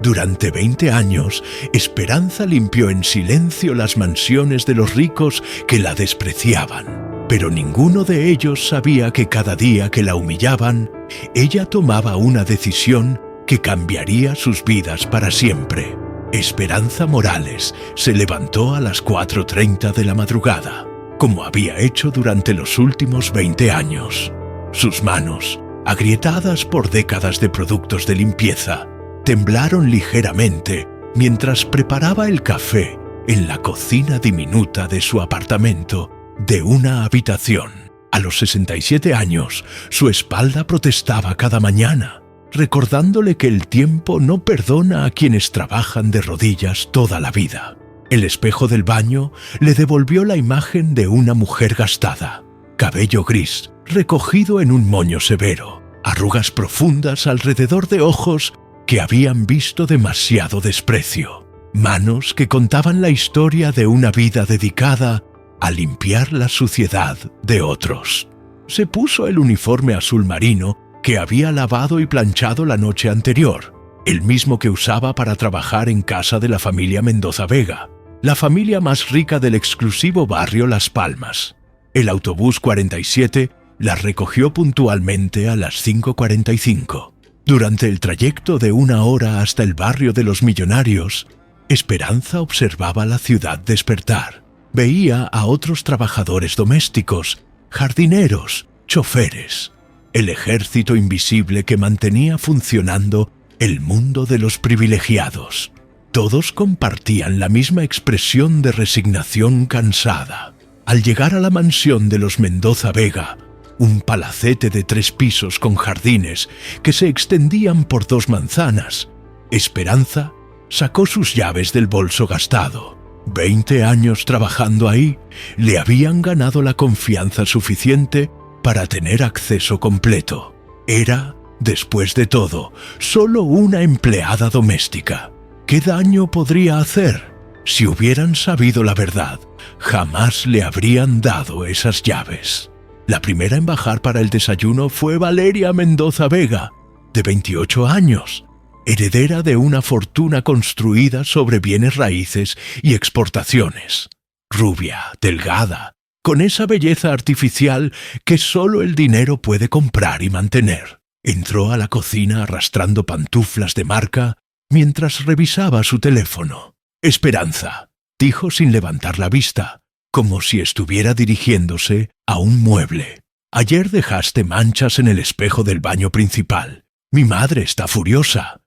Durante 20 años, Esperanza limpió en silencio las mansiones de los ricos que la despreciaban, pero ninguno de ellos sabía que cada día que la humillaban, ella tomaba una decisión que cambiaría sus vidas para siempre. Esperanza Morales se levantó a las 4:30 de la madrugada, como había hecho durante los últimos 20 años. Sus manos, agrietadas por décadas de productos de limpieza, temblaron ligeramente mientras preparaba el café en la cocina diminuta de su apartamento de una habitación. A los 67 años, su espalda protestaba cada mañana, recordándole que el tiempo no perdona a quienes trabajan de rodillas toda la vida. El espejo del baño le devolvió la imagen de una mujer gastada, cabello gris, recogido en un moño severo, arrugas profundas alrededor de ojos que habían visto demasiado desprecio, manos que contaban la historia de una vida dedicada a limpiar la suciedad de otros. Se puso el uniforme azul marino que había lavado y planchado la noche anterior, el mismo que usaba para trabajar en casa de la familia Mendoza Vega, la familia más rica del exclusivo barrio Las Palmas. El autobús 47 la recogió puntualmente a las 5:45. Durante el trayecto de 1 hora hasta el barrio de los millonarios, Esperanza observaba la ciudad despertar. Veía a otros trabajadores domésticos, jardineros, choferes, el ejército invisible que mantenía funcionando el mundo de los privilegiados. Todos compartían la misma expresión de resignación cansada. Al llegar a la mansión de los Mendoza Vega, un palacete de 3 pisos con jardines que se extendían por 2 manzanas, Esperanza sacó sus llaves del bolso gastado. 20 años trabajando ahí le habían ganado la confianza suficiente para tener acceso completo. Era, después de todo, solo una empleada doméstica. ¿Qué daño podría hacer? Si hubieran sabido la verdad, jamás le habrían dado esas llaves. La primera en bajar para el desayuno fue Valeria Mendoza Vega, de 28 años, heredera de una fortuna construida sobre bienes raíces y exportaciones. Rubia, delgada, con esa belleza artificial que solo el dinero puede comprar y mantener. Entró a la cocina arrastrando pantuflas de marca mientras revisaba su teléfono. «Esperanza», dijo sin levantar la vista, como si estuviera dirigiéndose a un mueble. «Ayer dejaste manchas en el espejo del baño principal. Mi madre está furiosa».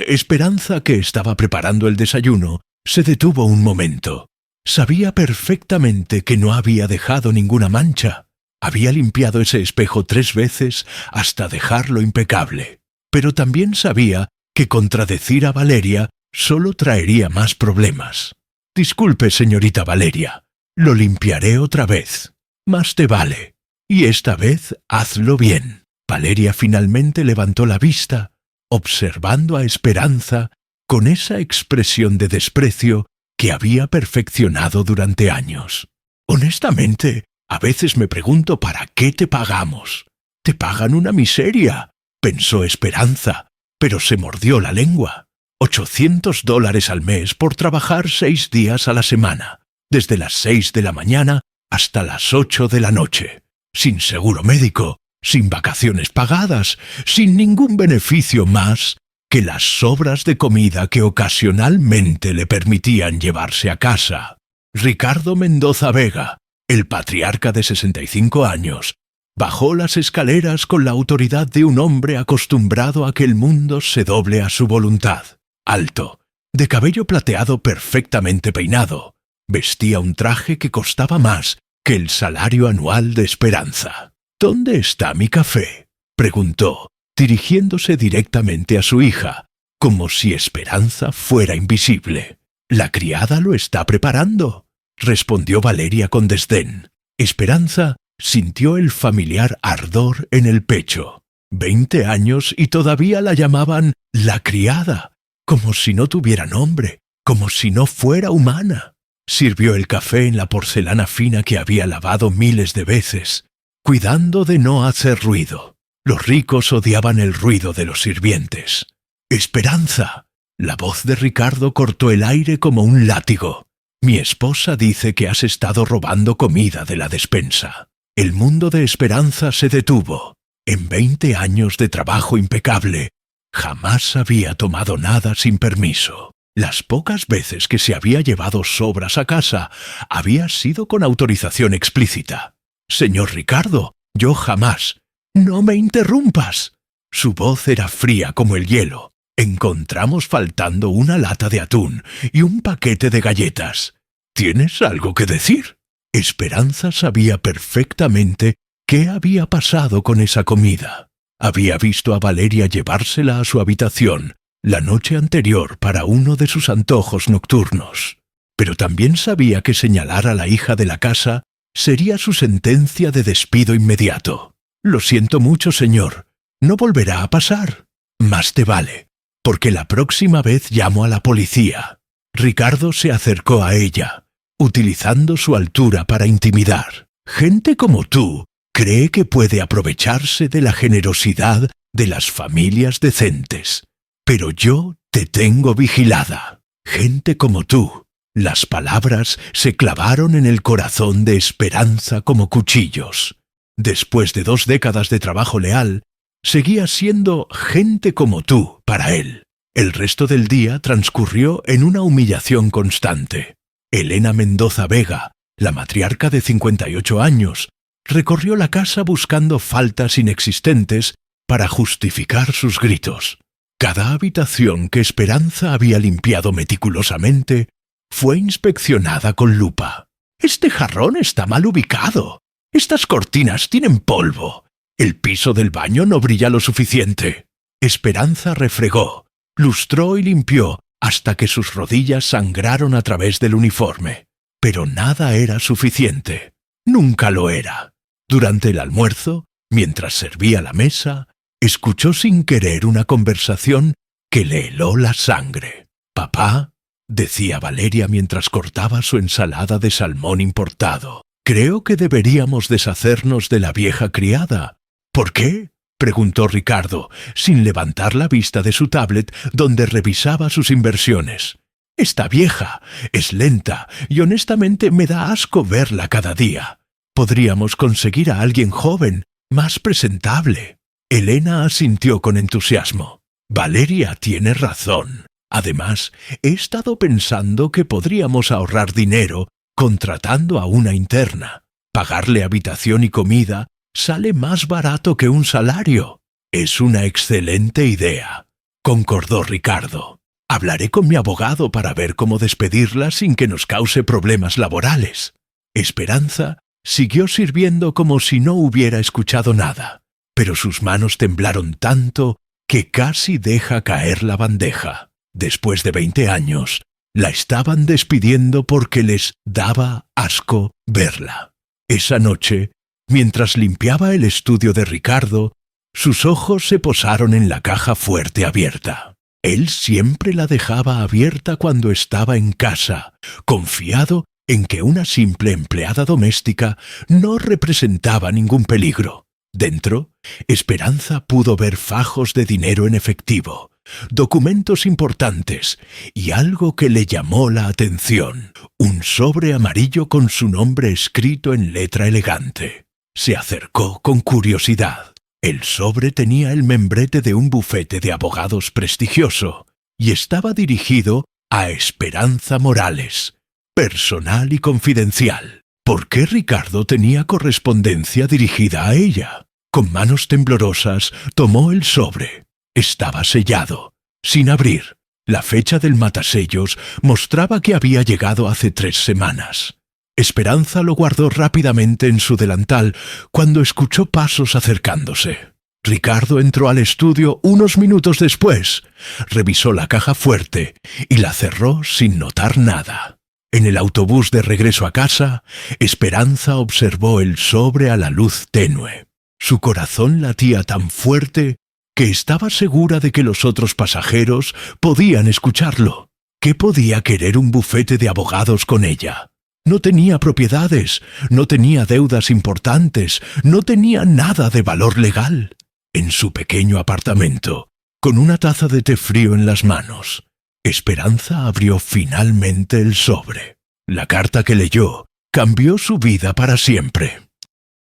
Esperanza, que estaba preparando el desayuno, se detuvo un momento. Sabía perfectamente que no había dejado ninguna mancha. Había limpiado ese espejo 3 veces hasta dejarlo impecable. Pero también sabía que contradecir a Valeria solo traería más problemas. «Disculpe, señorita Valeria. Lo limpiaré otra vez. Más te vale. Y esta vez hazlo bien». Valeria finalmente levantó la vista, observando a Esperanza con esa expresión de desprecio que había perfeccionado durante años. «Honestamente, a veces me pregunto para qué te pagamos». «Te pagan una miseria», pensó Esperanza, pero se mordió la lengua. $800 al mes por trabajar 6 días a la semana, desde las 6 de la mañana hasta las 8 de la noche, sin seguro médico, sin vacaciones pagadas, sin ningún beneficio más que las sobras de comida que ocasionalmente le permitían llevarse a casa. Ricardo Mendoza Vega, el patriarca de 65 años, bajó las escaleras con la autoridad de un hombre acostumbrado a que el mundo se doble a su voluntad. Alto, de cabello plateado perfectamente peinado, vestía un traje que costaba más que el salario anual de Esperanza. «¿Dónde está mi café?», preguntó, dirigiéndose directamente a su hija, como si Esperanza fuera invisible. «La criada lo está preparando», respondió Valeria con desdén. Esperanza sintió el familiar ardor en el pecho. 20 años y todavía la llamaban la criada, como si no tuviera nombre, como si no fuera humana. Sirvió el café en la porcelana fina que había lavado miles de veces, cuidando de no hacer ruido. Los ricos odiaban el ruido de los sirvientes. «Esperanza», La voz de Ricardo cortó el aire como un látigo. Mi esposa dice que has estado robando comida de la despensa. El mundo de Esperanza se detuvo. En 20 años de trabajo impecable, jamás había tomado nada sin permiso. Las pocas veces que se había llevado sobras a casa, había sido con autorización explícita. «Señor Ricardo, yo jamás». «No me interrumpas». Su voz era fría como el hielo. Encontramos faltando una lata de atún y un paquete de galletas. ¿Tienes algo que decir? Esperanza sabía perfectamente qué había pasado con esa comida. Había visto a Valeria llevársela a su habitación la noche anterior para uno de sus antojos nocturnos. Pero también sabía que señalar a la hija de la casa sería su sentencia de despido inmediato. «Lo siento mucho, señor. No volverá a pasar». «Más te vale, porque la próxima vez llamo a la policía». Ricardo se acercó a ella, utilizando su altura para intimidar. «Gente como tú cree que puede aprovecharse de la generosidad de las familias decentes. Pero yo te tengo vigilada. Gente como tú». Las palabras se clavaron en el corazón de Esperanza como cuchillos. Después de 2 décadas de trabajo leal, seguía siendo gente como tú para él. El resto del día transcurrió en una humillación constante. Elena Mendoza Vega, la matriarca de 58 años, recorrió la casa buscando faltas inexistentes para justificar sus gritos. Cada habitación que Esperanza había limpiado meticulosamente fue inspeccionada con lupa. «Este jarrón está mal ubicado. Estas cortinas tienen polvo. El piso del baño no brilla lo suficiente». Esperanza refregó, lustró y limpió hasta que sus rodillas sangraron a través del uniforme. Pero nada era suficiente. Nunca lo era. Durante el almuerzo, mientras servía la mesa, escuchó sin querer una conversación que le heló la sangre. «Papá», decía Valeria mientras cortaba su ensalada de salmón importado, «creo que deberíamos deshacernos de la vieja criada». «¿Por qué?», preguntó Ricardo, sin levantar la vista de su tablet donde revisaba sus inversiones. «Está vieja, es lenta y honestamente me da asco verla cada día. Podríamos conseguir a alguien joven, más presentable». Elena asintió con entusiasmo. «Valeria tiene razón. Además, he estado pensando que podríamos ahorrar dinero contratando a una interna. Pagarle habitación y comida sale más barato que un salario». «Es una excelente idea», concordó Ricardo. «Hablaré con mi abogado para ver cómo despedirla sin que nos cause problemas laborales». Esperanza siguió sirviendo como si no hubiera escuchado nada, pero sus manos temblaron tanto que casi deja caer la bandeja. Después de 20 años, la estaban despidiendo porque les daba asco verla. Esa noche, mientras limpiaba el estudio de Ricardo, sus ojos se posaron en la caja fuerte abierta. Él siempre la dejaba abierta cuando estaba en casa, confiado en que una simple empleada doméstica no representaba ningún peligro. Dentro, Esperanza pudo ver fajos de dinero en efectivo, documentos importantes y algo que le llamó la atención: un sobre amarillo con su nombre escrito en letra elegante. Se acercó con curiosidad. El sobre tenía el membrete de un bufete de abogados prestigioso y estaba dirigido a Esperanza Morales, personal y confidencial. ¿Por qué Ricardo tenía correspondencia dirigida a ella? Con manos temblorosas tomó el sobre. Estaba sellado, sin abrir. La fecha del matasellos mostraba que había llegado hace 3 semanas. Esperanza lo guardó rápidamente en su delantal cuando escuchó pasos acercándose. Ricardo entró al estudio unos minutos después, revisó la caja fuerte y la cerró sin notar nada. En el autobús de regreso a casa, Esperanza observó el sobre a la luz tenue. Su corazón latía tan fuerte que estaba segura de que los otros pasajeros podían escucharlo. ¿Qué podía querer un bufete de abogados con ella? No tenía propiedades, no tenía deudas importantes, no tenía nada de valor legal. En su pequeño apartamento, con una taza de té frío en las manos, Esperanza abrió finalmente el sobre. La carta que leyó cambió su vida para siempre.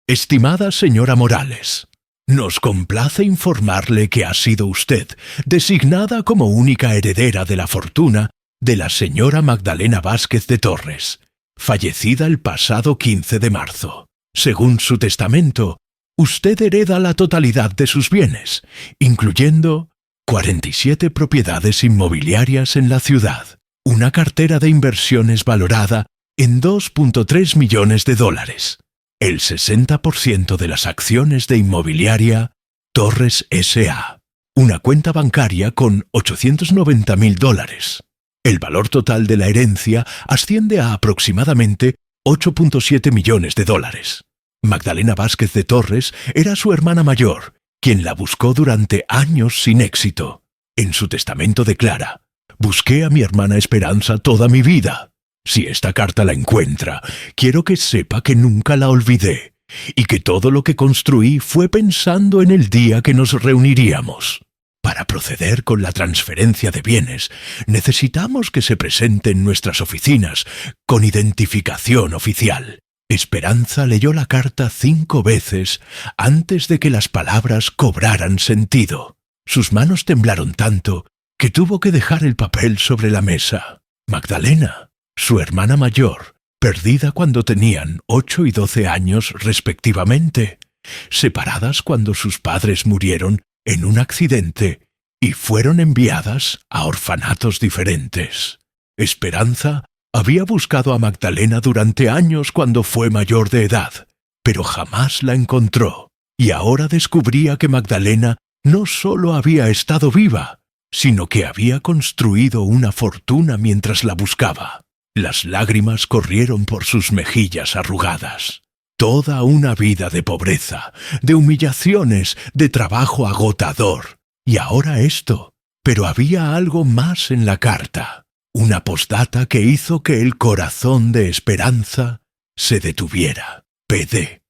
Estimada señora Morales, nos complace informarle que ha sido usted designada como única heredera de la fortuna de la señora Magdalena Vázquez de Torres, fallecida el pasado 15 de marzo. Según su testamento, usted hereda la totalidad de sus bienes, incluyendo 47 propiedades inmobiliarias en la ciudad, una cartera de inversiones valorada en $2.3 millones, el 60% de las acciones de Inmobiliaria Torres S.A., una cuenta bancaria con $890.000. El valor total de la herencia asciende a aproximadamente $8.7 millones. Magdalena Vázquez de Torres era su hermana mayor, quien la buscó durante años sin éxito. En su testamento declara: «Busqué a mi hermana Esperanza toda mi vida. Si esta carta la encuentra, quiero que sepa que nunca la olvidé y que todo lo que construí fue pensando en el día que nos reuniríamos. Para proceder con la transferencia de bienes, necesitamos que se presente en nuestras oficinas con identificación oficial». Esperanza leyó la carta 5 veces antes de que las palabras cobraran sentido. Sus manos temblaron tanto que tuvo que dejar el papel sobre la mesa. Magdalena, su hermana mayor, perdida cuando tenían 8 y 12 años respectivamente, separadas cuando sus padres murieron en un accidente y fueron enviadas a orfanatos diferentes. Esperanza había buscado a Magdalena durante años cuando fue mayor de edad, pero jamás la encontró, y ahora descubría que Magdalena no solo había estado viva, sino que había construido una fortuna mientras la buscaba. Las lágrimas corrieron por sus mejillas arrugadas. Toda una vida de pobreza, de humillaciones, de trabajo agotador. Y ahora esto. Pero había algo más en la carta. Una postdata que hizo que el corazón de Esperanza se detuviera. PD.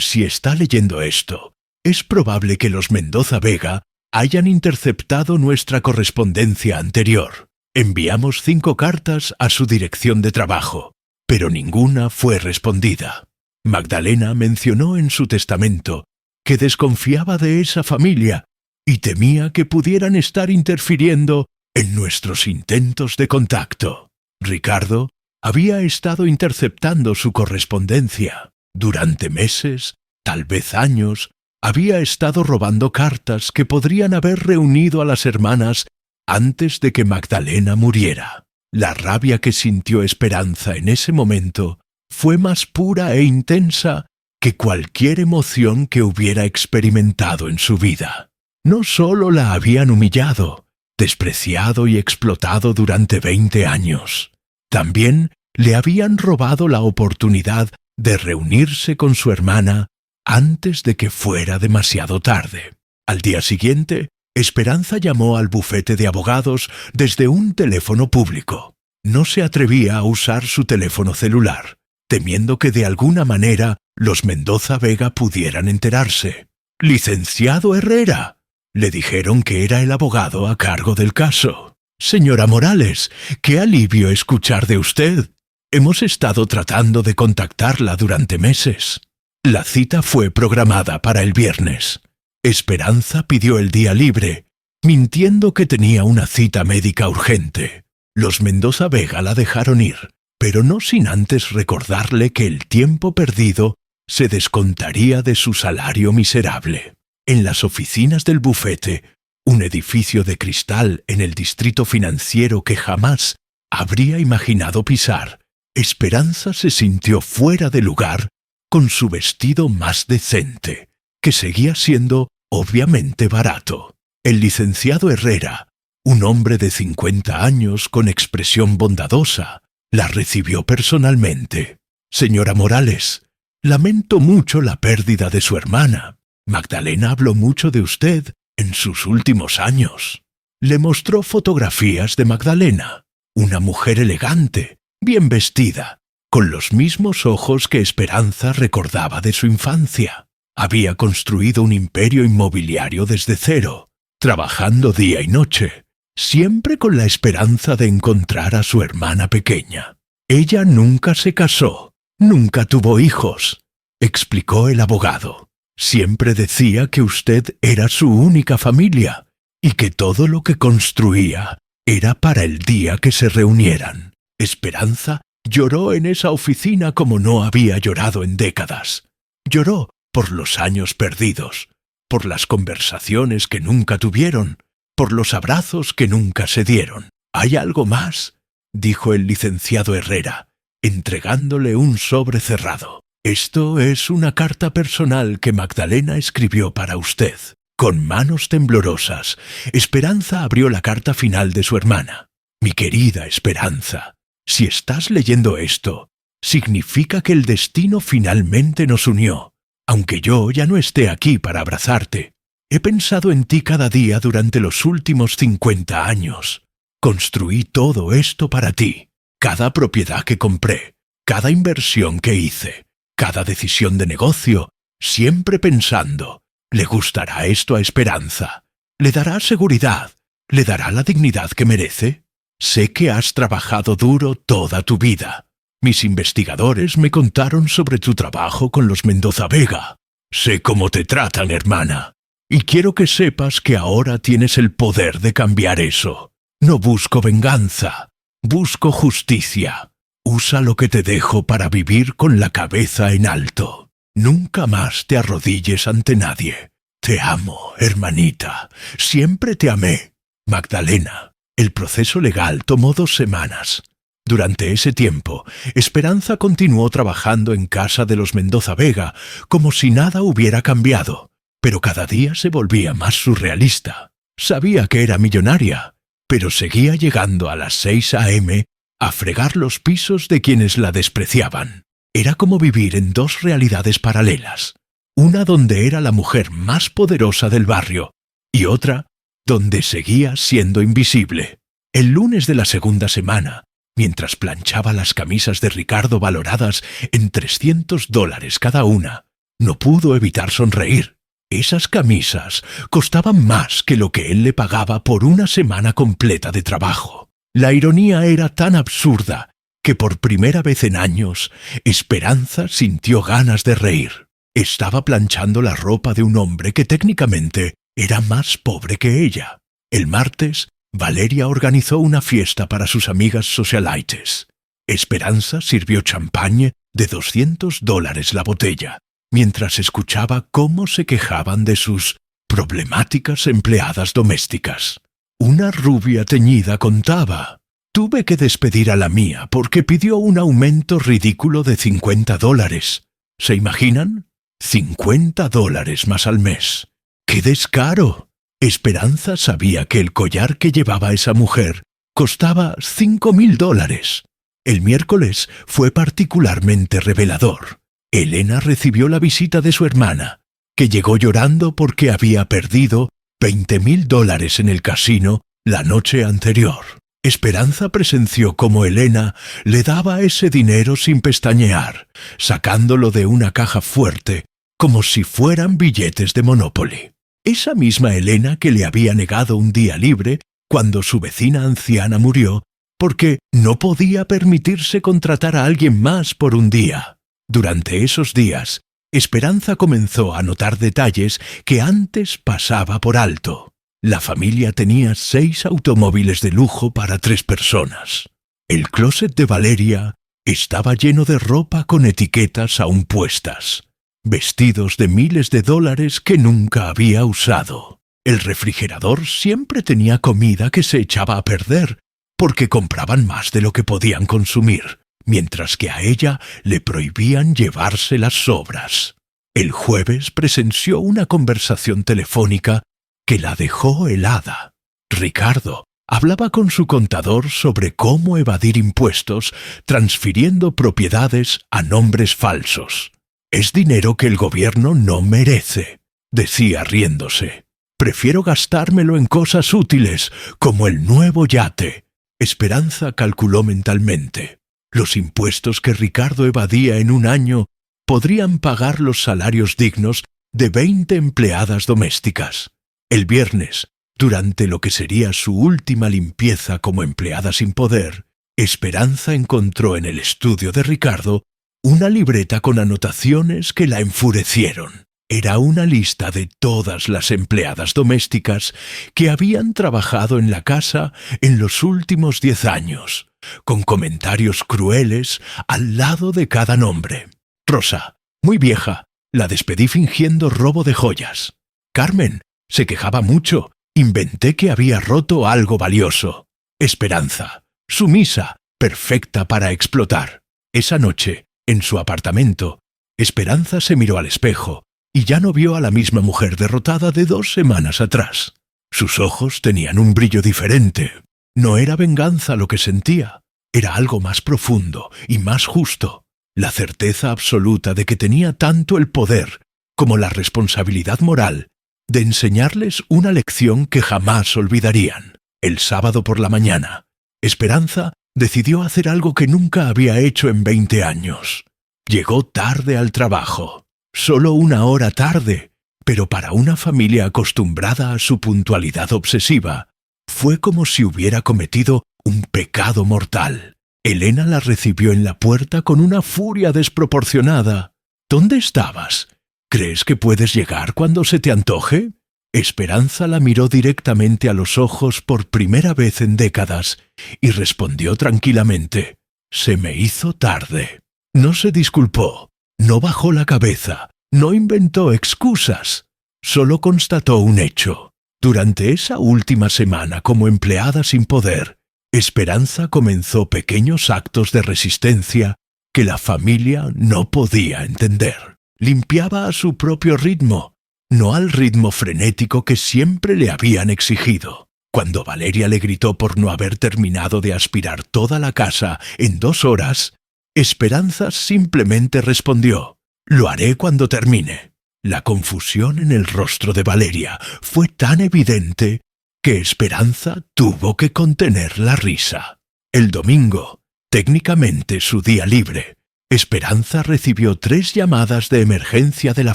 Si está leyendo esto, es probable que los Mendoza Vega hayan interceptado nuestra correspondencia anterior. Enviamos 5 cartas a su dirección de trabajo, pero ninguna fue respondida. Magdalena mencionó en su testamento que desconfiaba de esa familia y temía que pudieran estar interfiriendo en nuestros intentos de contacto. Ricardo había estado interceptando su correspondencia. Durante meses, tal vez años, había estado robando cartas que podrían haber reunido a las hermanas antes de que Magdalena muriera. La rabia que sintió Esperanza en ese momento fue más pura e intensa que cualquier emoción que hubiera experimentado en su vida. No solo la habían humillado, despreciado y explotado durante 20 años, también le habían robado la oportunidad de reunirse con su hermana antes de que fuera demasiado tarde. Al día siguiente, Esperanza llamó al bufete de abogados desde un teléfono público. No se atrevía a usar su teléfono celular, temiendo que de alguna manera los Mendoza Vega pudieran enterarse. «Licenciado Herrera», le dijeron que era el abogado a cargo del caso. «Señora Morales, qué alivio escuchar de usted. Hemos estado tratando de contactarla durante meses». La cita fue programada para el viernes. Esperanza pidió el día libre, mintiendo que tenía una cita médica urgente. Los Mendoza Vega la dejaron ir, pero no sin antes recordarle que el tiempo perdido se descontaría de su salario miserable. En las oficinas del bufete, un edificio de cristal en el distrito financiero que jamás habría imaginado pisar, Esperanza se sintió fuera de lugar con su vestido más decente, que seguía siendo obviamente barato. El licenciado Herrera, un hombre de 50 años con expresión bondadosa, la recibió personalmente. «Señora Morales, lamento mucho la pérdida de su hermana. Magdalena habló mucho de usted en sus últimos años». Le mostró fotografías de Magdalena, una mujer elegante, bien vestida, con los mismos ojos que Esperanza recordaba de su infancia. Había construido un imperio inmobiliario desde cero, trabajando día y noche, siempre con la esperanza de encontrar a su hermana pequeña. Ella nunca se casó, nunca tuvo hijos, explicó el abogado. Siempre decía que usted era su única familia y que todo lo que construía era para el día que se reunieran. Esperanza lloró en esa oficina como no había llorado en décadas. Lloró por los años perdidos, por las conversaciones que nunca tuvieron, por los abrazos que nunca se dieron. «¿Hay algo más?», dijo el licenciado Herrera, entregándole un sobre cerrado. «Esto es una carta personal que Magdalena escribió para usted». Con manos temblorosas, Esperanza abrió la carta final de su hermana. «Mi querida Esperanza, si estás leyendo esto, significa que el destino finalmente nos unió. Aunque yo ya no esté aquí para abrazarte, he pensado en ti cada día durante los últimos 50 años. Construí todo esto para ti. Cada propiedad que compré, cada inversión que hice, cada decisión de negocio, siempre pensando, ¿le gustará esto a Esperanza? ¿Le dará seguridad? ¿Le dará la dignidad que merece? Sé que has trabajado duro toda tu vida. Mis investigadores me contaron sobre tu trabajo con los Mendoza Vega. Sé cómo te tratan, hermana. Y quiero que sepas que ahora tienes el poder de cambiar eso. No busco venganza, busco justicia. Usa lo que te dejo para vivir con la cabeza en alto. Nunca más te arrodilles ante nadie. Te amo, hermanita. Siempre te amé. Magdalena». El proceso legal tomó 2 semanas. Durante ese tiempo, Esperanza continuó trabajando en casa de los Mendoza Vega, como si nada hubiera cambiado, pero cada día se volvía más surrealista. Sabía que era millonaria, pero seguía llegando a las 6 a.m. a fregar los pisos de quienes la despreciaban. Era como vivir en 2 realidades paralelas, una donde era la mujer más poderosa del barrio, y otra donde seguía siendo invisible. El lunes de la segunda semana, mientras planchaba las camisas de Ricardo valoradas en $300 cada una, no pudo evitar sonreír. Esas camisas costaban más que lo que él le pagaba por una semana completa de trabajo. La ironía era tan absurda que por primera vez en años, Esperanza sintió ganas de reír. Estaba planchando la ropa de un hombre que técnicamente era más pobre que ella. El martes, Valeria organizó una fiesta para sus amigas socialites. Esperanza sirvió champagne de $200 la botella, mientras escuchaba cómo se quejaban de sus problemáticas empleadas domésticas. Una rubia teñida contaba: «Tuve que despedir a la mía porque pidió un aumento ridículo de $50. ¿Se imaginan? $50 más al mes. ¡Qué descaro!». Esperanza sabía que el collar que llevaba esa mujer costaba $5.000. El miércoles fue particularmente revelador. Elena recibió la visita de su hermana, que llegó llorando porque había perdido $20.000 en el casino la noche anterior. Esperanza presenció cómo Elena le daba ese dinero sin pestañear, sacándolo de una caja fuerte, como si fueran billetes de Monopoly. Esa misma Elena que le había negado un día libre cuando su vecina anciana murió porque no podía permitirse contratar a alguien más por un día. Durante esos días, Esperanza comenzó a notar detalles que antes pasaba por alto. La familia tenía 6 automóviles de lujo para 3 personas. El closet de Valeria estaba lleno de ropa con etiquetas aún puestas. Vestidos de miles de dólares que nunca había usado. El refrigerador siempre tenía comida que se echaba a perder, porque compraban más de lo que podían consumir, mientras que a ella le prohibían llevarse las sobras. El jueves presenció una conversación telefónica que la dejó helada. Ricardo hablaba con su contador sobre cómo evadir impuestos transfiriendo propiedades a nombres falsos. «Es dinero que el gobierno no merece», decía riéndose. «Prefiero gastármelo en cosas útiles, como el nuevo yate». Esperanza calculó mentalmente. Los impuestos que Ricardo evadía en un año podrían pagar los salarios dignos de 20 empleadas domésticas. El viernes, Durante lo que sería su última limpieza como empleada sin poder, Esperanza encontró en el estudio de Ricardo una libreta con anotaciones que la enfurecieron. Era una lista de todas las empleadas domésticas que habían trabajado en la casa en los últimos 10 años, con comentarios crueles al lado de cada nombre. Rosa, muy vieja, la despedí fingiendo robo de joyas. Carmen, se quejaba mucho, inventé que había roto algo valioso. Esperanza, sumisa, perfecta para explotar. Esa noche, en su apartamento, Esperanza se miró al espejo y ya no vio a la misma mujer derrotada de 2 semanas atrás. Sus ojos tenían un brillo diferente. No era venganza lo que sentía, era algo más profundo y más justo. La certeza absoluta de que tenía tanto el poder como la responsabilidad moral de enseñarles una lección que jamás olvidarían. El sábado por la mañana, Esperanza decidió hacer algo que nunca había hecho en 20 años. Llegó tarde al trabajo. Solo 1 hora tarde, pero para una familia acostumbrada a su puntualidad obsesiva, fue como si hubiera cometido un pecado mortal. Elena la recibió en la puerta con una furia desproporcionada. ¿Dónde estabas? ¿Crees que puedes llegar cuando se te antoje? Esperanza la miró directamente a los ojos por primera vez en décadas y respondió tranquilamente: se me hizo tarde. No se disculpó, no bajó la cabeza, no inventó excusas, solo constató un hecho. Durante esa última semana como empleada sin poder, Esperanza comenzó pequeños actos de resistencia que la familia no podía entender. Limpiaba a su propio ritmo, no al ritmo frenético que siempre le habían exigido. Cuando Valeria le gritó por no haber terminado de aspirar toda la casa en 2 horas, Esperanza simplemente respondió: lo haré cuando termine. La confusión en el rostro de Valeria fue tan evidente que Esperanza tuvo que contener la risa. El domingo, técnicamente su día libre, Esperanza recibió 3 llamadas de emergencia de la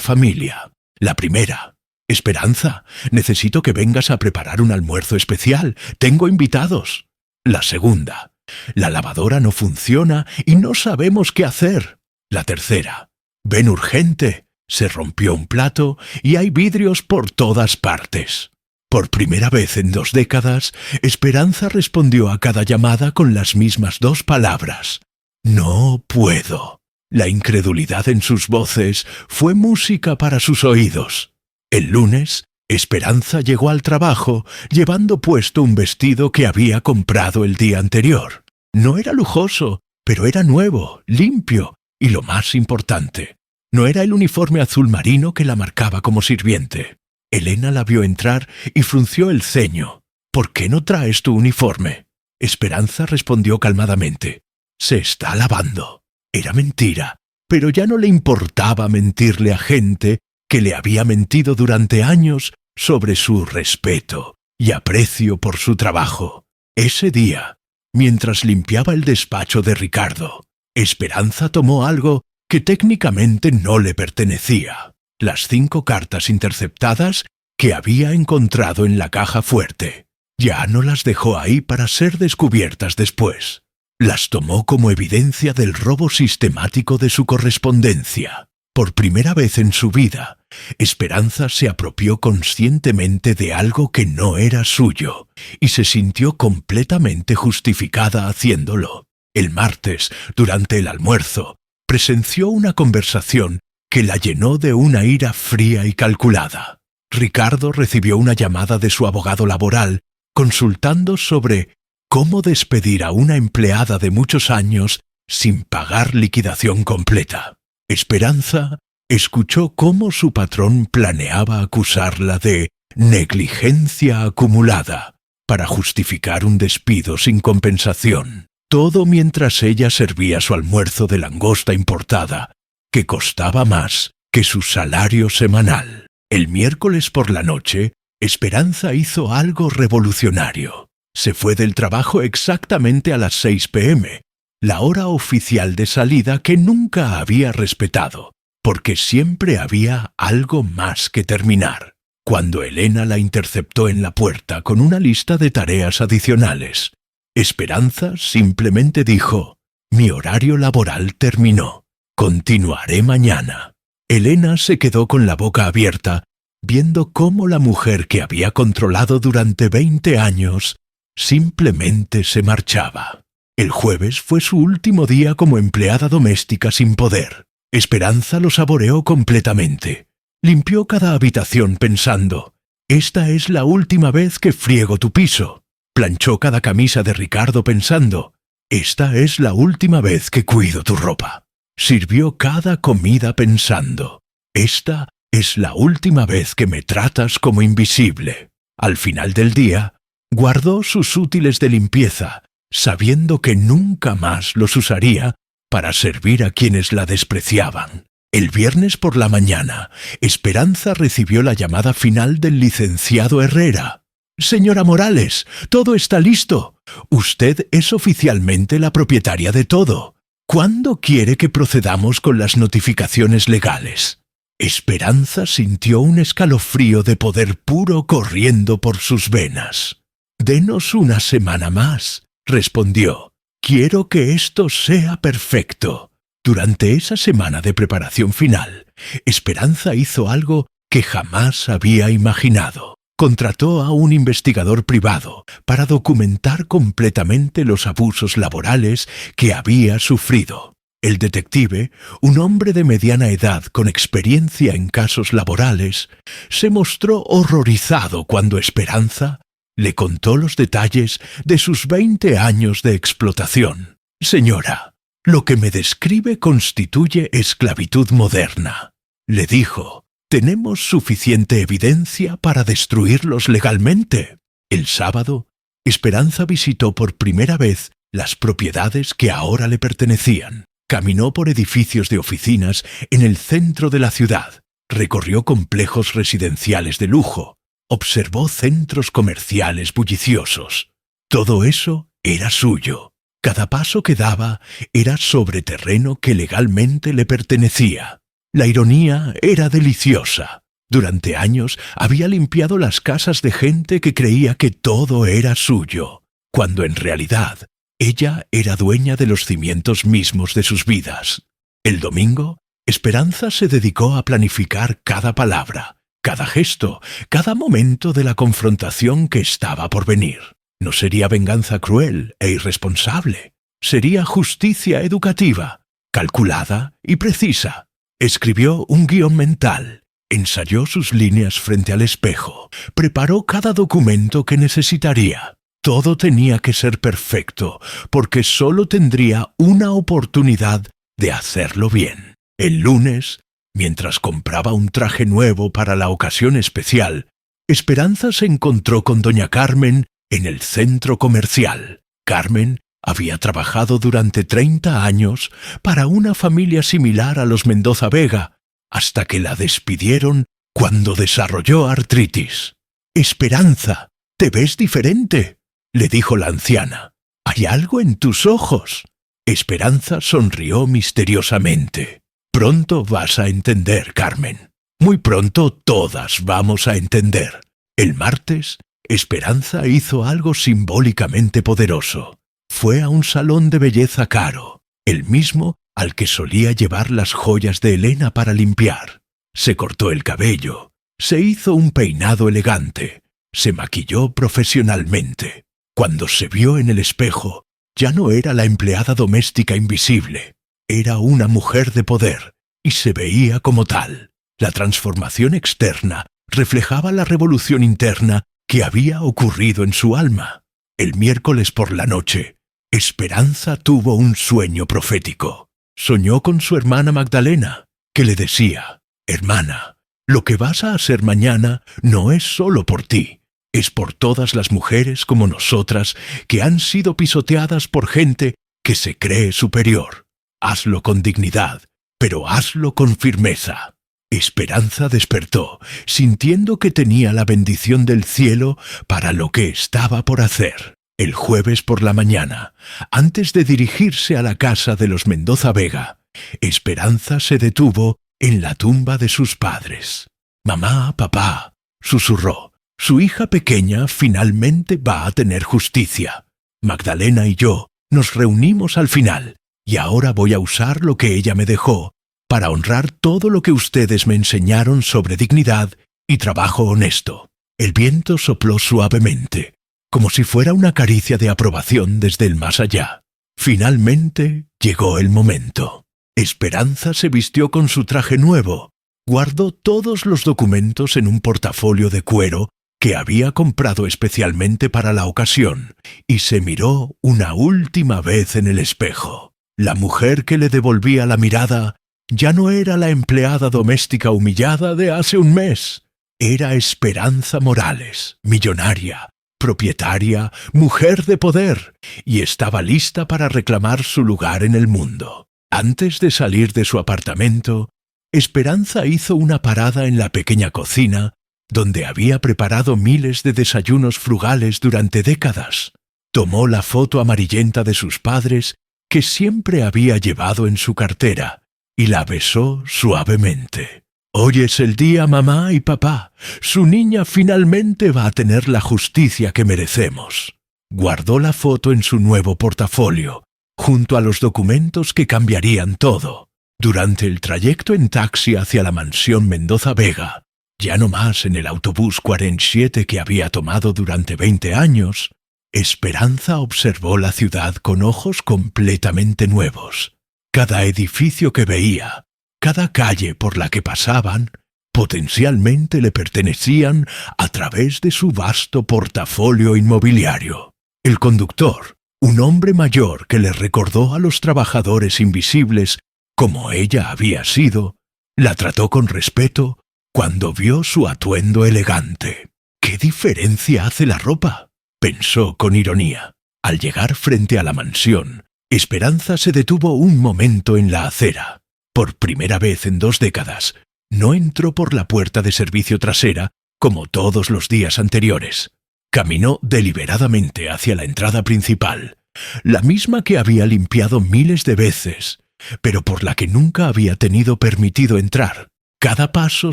familia. La primera: Esperanza, necesito que vengas a preparar un almuerzo especial, tengo invitados. La segunda: la lavadora no funciona y no sabemos qué hacer. La tercera: ven urgente, se rompió un plato y hay vidrios por todas partes. Por primera vez en 2 décadas, Esperanza respondió a cada llamada con las mismas 2 palabras: no puedo. La incredulidad en sus voces fue música para sus oídos. El lunes, Esperanza llegó al trabajo llevando puesto un vestido que había comprado el día anterior. No era lujoso, pero era nuevo, limpio y, lo más importante, no era el uniforme azul marino que la marcaba como sirviente. Elena la vio entrar y frunció el ceño. ¿Por qué no traes tu uniforme? Esperanza respondió calmadamente: se está lavando. Era mentira, pero ya no le importaba mentirle a gente que le había mentido durante años sobre su respeto y aprecio por su trabajo. Ese día, mientras limpiaba el despacho de Ricardo, Esperanza tomó algo que técnicamente no le pertenecía: las 5 cartas interceptadas que había encontrado en la caja fuerte. Ya no las dejó ahí para ser descubiertas después. Las tomó como evidencia del robo sistemático de su correspondencia. Por primera vez en su vida, Esperanza se apropió conscientemente de algo que no era suyo y se sintió completamente justificada haciéndolo. El martes, durante el almuerzo, presenció una conversación que la llenó de una ira fría y calculada. Ricardo recibió una llamada de su abogado laboral consultando sobre cómo despedir a una empleada de muchos años sin pagar liquidación completa. Esperanza escuchó cómo su patrón planeaba acusarla de negligencia acumulada para justificar un despido sin compensación. Todo mientras ella servía su almuerzo de langosta importada, que costaba más que su salario semanal. El miércoles por la noche, Esperanza hizo algo revolucionario. Se fue del trabajo exactamente a las 6 p.m., la hora oficial de salida que nunca había respetado, porque siempre había algo más que terminar. cuando Elena la interceptó en la puerta con una lista de tareas adicionales. Esperanza simplemente dijo: «Mi horario laboral terminó. Continuaré mañana». Elena se quedó con la boca abierta, viendo cómo la mujer que había controlado durante 20 años simplemente se marchaba. El jueves fue su último día como empleada doméstica sin poder. Esperanza lo saboreó completamente. Limpió cada habitación pensando: «Esta es la última vez que friego tu piso». Planchó cada camisa de Ricardo pensando: «Esta es la última vez que cuido tu ropa». Sirvió cada comida pensando: «Esta es la última vez que me tratas como invisible». Al final del día, guardó sus útiles de limpieza, sabiendo que nunca más los usaría para servir a quienes la despreciaban. El viernes por la mañana, Esperanza recibió la llamada final del licenciado Herrera. «Señora Morales, todo está listo. Usted es oficialmente la propietaria de todo. ¿Cuándo quiere que procedamos con las notificaciones legales?» Esperanza sintió un escalofrío de poder puro corriendo por sus venas. «Denos una semana más», respondió. «Quiero que esto sea perfecto». Durante esa semana de preparación final, Esperanza hizo algo que jamás había imaginado. Contrató a un investigador privado para documentar completamente los abusos laborales que había sufrido. El detective, un hombre de mediana edad con experiencia en casos laborales, se mostró horrorizado cuando Esperanza le contó los detalles de sus 20 años de explotación. «Señora, lo que me describe constituye esclavitud moderna», le dijo. «Tenemos suficiente evidencia para destruirlos legalmente». El sábado, Esperanza visitó por primera vez las propiedades que ahora le pertenecían. Caminó por edificios de oficinas en el centro de la ciudad. Recorrió complejos residenciales de lujo. Observó centros comerciales bulliciosos. Todo eso era suyo. Cada paso que daba era sobre terreno que legalmente le pertenecía. La ironía era deliciosa. Durante años había limpiado las casas de gente que creía que todo era suyo, cuando en realidad ella era dueña de los cimientos mismos de sus vidas. El domingo, Esperanza se dedicó a planificar cada palabra, cada gesto, cada momento de la confrontación que estaba por venir. No sería venganza cruel e irresponsable. Sería justicia educativa, calculada y precisa. Escribió un guión mental, ensayó sus líneas frente al espejo, preparó cada documento que necesitaría. Todo tenía que ser perfecto, porque solo tendría una oportunidad de hacerlo bien. El lunes, mientras compraba un traje nuevo para la ocasión especial, Esperanza se encontró con doña Carmen en el centro comercial. Carmen había trabajado durante 30 años para una familia similar a los Mendoza Vega, hasta que la despidieron cuando desarrolló artritis. «Esperanza, te ves diferente», le dijo la anciana. «Hay algo en tus ojos». Esperanza sonrió misteriosamente. «Pronto vas a entender, Carmen. Muy pronto todas vamos a entender». El martes, Esperanza hizo algo simbólicamente poderoso. Fue a un salón de belleza caro, el mismo al que solía llevar las joyas de Elena para limpiar. Se cortó el cabello, se hizo un peinado elegante, se maquilló profesionalmente. Cuando se vio en el espejo, ya no era la empleada doméstica invisible, era una mujer de poder, y se veía como tal. La transformación externa reflejaba la revolución interna que había ocurrido en su alma. El miércoles por la noche, Esperanza tuvo un sueño profético. Soñó con su hermana Magdalena, que le decía: «Hermana, lo que vas a hacer mañana no es solo por ti, es por todas las mujeres como nosotras que han sido pisoteadas por gente que se cree superior. Hazlo con dignidad, pero hazlo con firmeza». Esperanza despertó, sintiendo que tenía la bendición del cielo para lo que estaba por hacer. El jueves por la mañana, antes de dirigirse a la casa de los Mendoza Vega, Esperanza se detuvo en la tumba de sus padres. «Mamá, papá, susurró. Su hija pequeña finalmente va a tener justicia. Magdalena y yo nos reunimos al final, y ahora voy a usar lo que ella me dejó para honrar todo lo que ustedes me enseñaron sobre dignidad y trabajo honesto. El viento sopló suavemente, como si fuera una caricia de aprobación desde el más allá. Finalmente llegó el momento. Esperanza se vistió con su traje nuevo, guardó todos los documentos en un portafolio de cuero que había comprado especialmente para la ocasión, y se miró una última vez en el espejo. La mujer que le devolvía la mirada ya no era la empleada doméstica humillada de hace un mes. Era Esperanza Morales, millonaria, propietaria, mujer de poder, y estaba lista para reclamar su lugar en el mundo. Antes de salir de su apartamento, Esperanza hizo una parada en la pequeña cocina, donde había preparado miles de desayunos frugales durante décadas. Tomó la foto amarillenta de sus padres, que siempre había llevado en su cartera, y la besó suavemente. Hoy es el día, mamá y papá. Su niña finalmente va a tener la justicia que merecemos. Guardó la foto en su nuevo portafolio, junto a los documentos que cambiarían todo. Durante el trayecto en taxi hacia la mansión Mendoza Vega, ya no más en el autobús 47 que había tomado durante 20 años, Esperanza observó la ciudad con ojos completamente nuevos. Cada edificio que veía, cada calle por la que pasaban, potencialmente le pertenecían a través de su vasto portafolio inmobiliario. El conductor, un hombre mayor que le recordó a los trabajadores invisibles como ella había sido, la trató con respeto cuando vio su atuendo elegante. ¿Qué diferencia hace la ropa?, pensó con ironía. Al llegar frente a la mansión, Esperanza se detuvo un momento en la acera. Por primera vez en 2 décadas, no entró por la puerta de servicio trasera como todos los días anteriores. Caminó deliberadamente hacia la entrada principal, la misma que había limpiado miles de veces, pero por la que nunca había tenido permitido entrar. Cada paso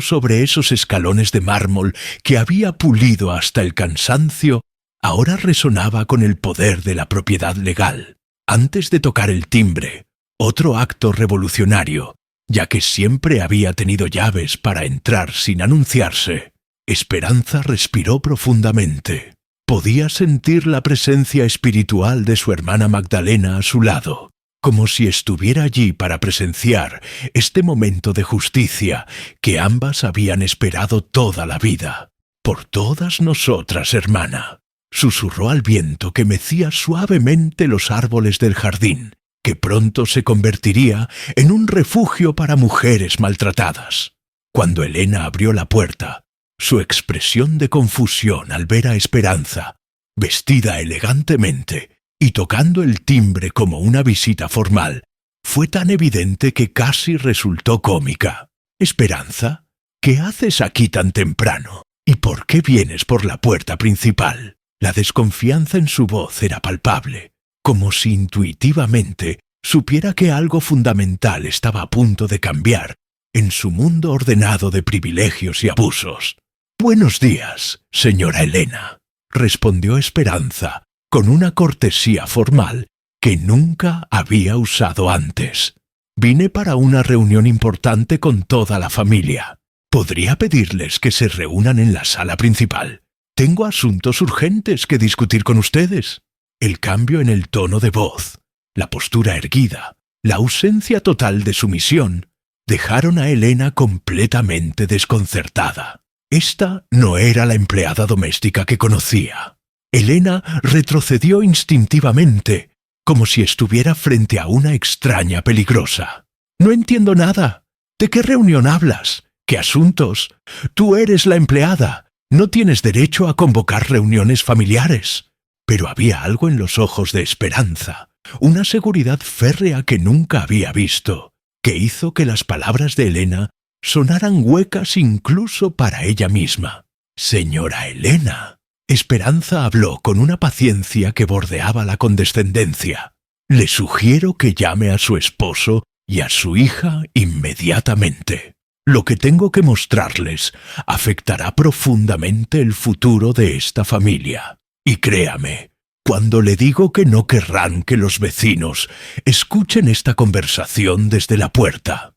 sobre esos escalones de mármol que había pulido hasta el cansancio ahora resonaba con el poder de la propiedad legal. Antes de tocar el timbre, otro acto revolucionario, ya que siempre había tenido llaves para entrar sin anunciarse, Esperanza respiró profundamente. Podía sentir la presencia espiritual de su hermana Magdalena a su lado, como si estuviera allí para presenciar este momento de justicia que ambas habían esperado toda la vida. Por todas nosotras, hermana, susurró al viento que mecía suavemente los árboles del jardín, que pronto se convertiría en un refugio para mujeres maltratadas. Cuando Elena abrió la puerta, su expresión de confusión al ver a Esperanza, vestida elegantemente y tocando el timbre como una visita formal, fue tan evidente que casi resultó cómica. «Esperanza, ¿qué haces aquí tan temprano? ¿Y por qué vienes por la puerta principal?» La desconfianza en su voz era palpable, como si intuitivamente supiera que algo fundamental estaba a punto de cambiar en su mundo ordenado de privilegios y abusos. «Buenos días, señora Elena», respondió Esperanza, con una cortesía formal que nunca había usado antes. «Vine para una reunión importante con toda la familia. ¿Podría pedirles que se reúnan en la sala principal? Tengo asuntos urgentes que discutir con ustedes». El cambio en el tono de voz, la postura erguida, la ausencia total de sumisión, dejaron a Elena completamente desconcertada. Esta no era la empleada doméstica que conocía. Elena retrocedió instintivamente, como si estuviera frente a una extraña peligrosa. «No entiendo nada. ¿De qué reunión hablas? ¿Qué asuntos? Tú eres la empleada. No tienes derecho a convocar reuniones familiares». Pero había algo en los ojos de Esperanza, una seguridad férrea que nunca había visto, que hizo que las palabras de Elena sonaran huecas incluso para ella misma. «Señora Elena», Esperanza habló con una paciencia que bordeaba la condescendencia. «Le sugiero que llame a su esposo y a su hija inmediatamente». Lo que tengo que mostrarles afectará profundamente el futuro de esta familia. Y créame, cuando le digo que no querrán que los vecinos escuchen esta conversación desde la puerta.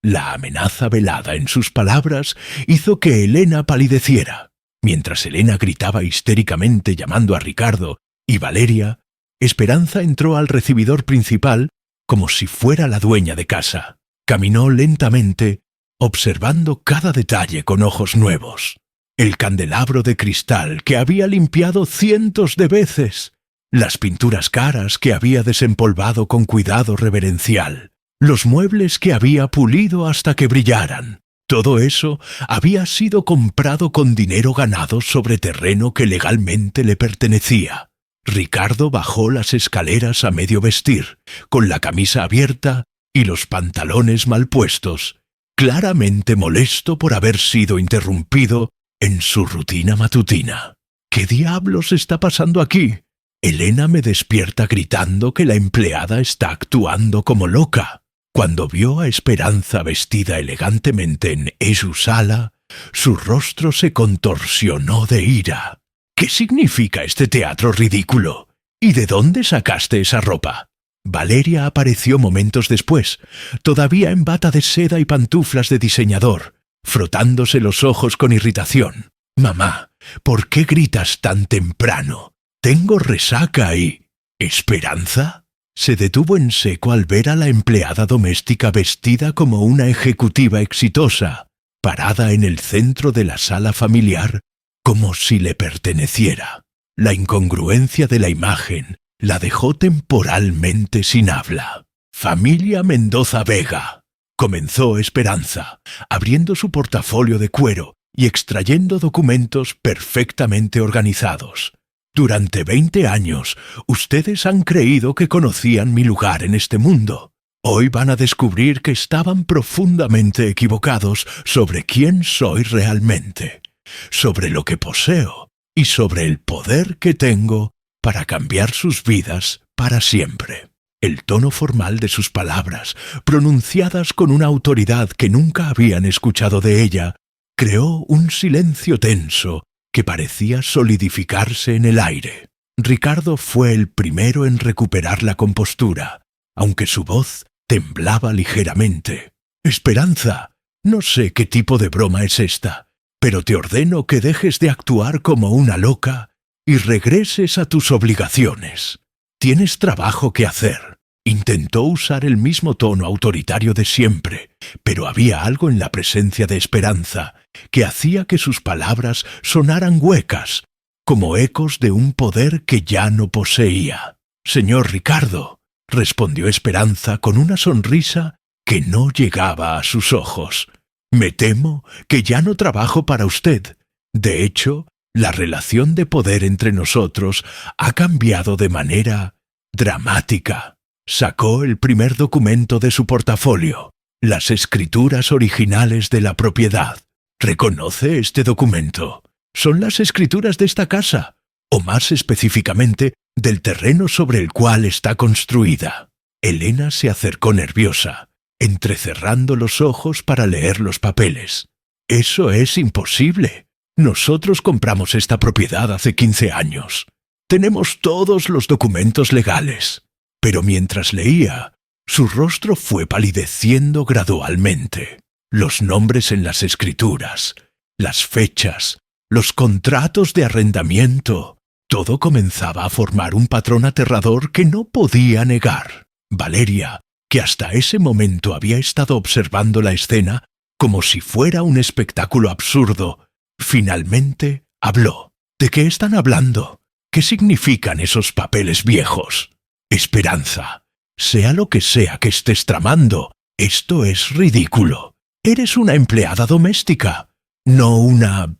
La amenaza velada en sus palabras hizo que Elena palideciera. Mientras Elena gritaba histéricamente llamando a Ricardo y Valeria, Esperanza entró al recibidor principal como si fuera la dueña de casa. Caminó lentamente, observando cada detalle con ojos nuevos. El candelabro de cristal que había limpiado cientos de veces, las pinturas caras que había desempolvado con cuidado reverencial, los muebles que había pulido hasta que brillaran. Todo eso había sido comprado con dinero ganado sobre terreno que legalmente le pertenecía. Ricardo bajó las escaleras a medio vestir, con la camisa abierta y los pantalones mal puestos, claramente molesto por haber sido interrumpido en su rutina matutina. ¿Qué diablos está pasando aquí? Elena me despierta gritando que la empleada está actuando como loca. Cuando vio a Esperanza vestida elegantemente en su sala, su rostro se contorsionó de ira. ¿Qué significa este teatro ridículo? ¿Y de dónde sacaste esa ropa? Valeria apareció momentos después, todavía en bata de seda y pantuflas de diseñador, frotándose los ojos con irritación. «Mamá, ¿por qué gritas tan temprano? Tengo resaca y...» «¿Esperanza?» Se detuvo en seco al ver a la empleada doméstica vestida como una ejecutiva exitosa, parada en el centro de la sala familiar como si le perteneciera. La incongruencia de la imagen la dejó temporalmente sin habla. «Familia Mendoza Vega», comenzó Esperanza, abriendo su portafolio de cuero y extrayendo documentos perfectamente organizados. «Durante 20 años, ustedes han creído que conocían mi lugar en este mundo. Hoy van a descubrir que estaban profundamente equivocados sobre quién soy realmente, sobre lo que poseo y sobre el poder que tengo para cambiar sus vidas para siempre». El tono formal de sus palabras, pronunciadas con una autoridad que nunca habían escuchado de ella, creó un silencio tenso que parecía solidificarse en el aire. Ricardo fue el primero en recuperar la compostura, aunque su voz temblaba ligeramente. «Esperanza, no sé qué tipo de broma es esta, pero te ordeno que dejes de actuar como una loca y regreses a tus obligaciones. Tienes trabajo que hacer». Intentó usar el mismo tono autoritario de siempre, pero había algo en la presencia de Esperanza que hacía que sus palabras sonaran huecas, como ecos de un poder que ya no poseía. «Señor Ricardo», respondió Esperanza con una sonrisa que no llegaba a sus ojos, «me temo que ya no trabajo para usted. De hecho, la relación de poder entre nosotros ha cambiado de manera dramática». Sacó el primer documento de su portafolio, las escrituras originales de la propiedad. «¿Reconoce este documento? Son las escrituras de esta casa, o más específicamente, del terreno sobre el cual está construida». Elena se acercó nerviosa, entrecerrando los ojos para leer los papeles. «Eso es imposible. Nosotros compramos esta propiedad hace 15 años. Tenemos todos los documentos legales». Pero mientras leía, su rostro fue palideciendo gradualmente. Los nombres en las escrituras, las fechas, los contratos de arrendamiento, todo comenzaba a formar un patrón aterrador que no podía negar. Valeria, que hasta ese momento había estado observando la escena como si fuera un espectáculo absurdo, finalmente habló. «¿De qué están hablando? ¿Qué significan esos papeles viejos?» «Esperanza, sea lo que sea que estés tramando, esto es ridículo. Eres una empleada doméstica, no una...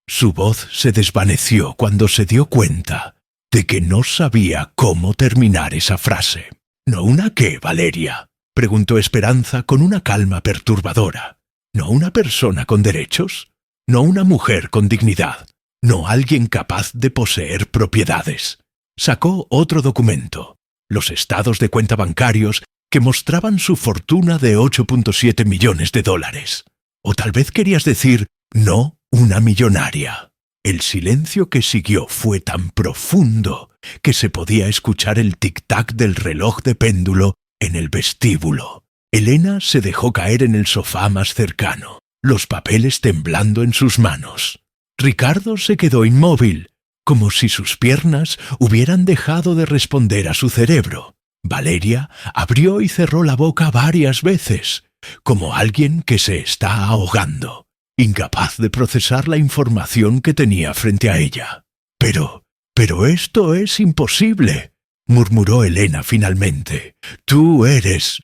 Su voz se desvaneció cuando se dio cuenta de que no sabía cómo terminar esa frase. «¿No una qué, Valeria?», preguntó Esperanza con una calma perturbadora. «¿No una persona con derechos? ¿No una mujer con dignidad? ¿No alguien capaz de poseer propiedades?» Sacó otro documento, los estados de cuenta bancarios que mostraban su fortuna de 8,7 millones de dólares. O tal vez querías decir, no, una millonaria. El silencio que siguió fue tan profundo que se podía escuchar el tic-tac del reloj de péndulo en el vestíbulo. Elena se dejó caer en el sofá más cercano, los papeles temblando en sus manos. Ricardo se quedó inmóvil, como si sus piernas hubieran dejado de responder a su cerebro. Valeria abrió y cerró la boca varias veces, como alguien que se está ahogando, incapaz de procesar la información que tenía frente a ella. Pero esto es imposible, murmuró Elena finalmente. Tú eres.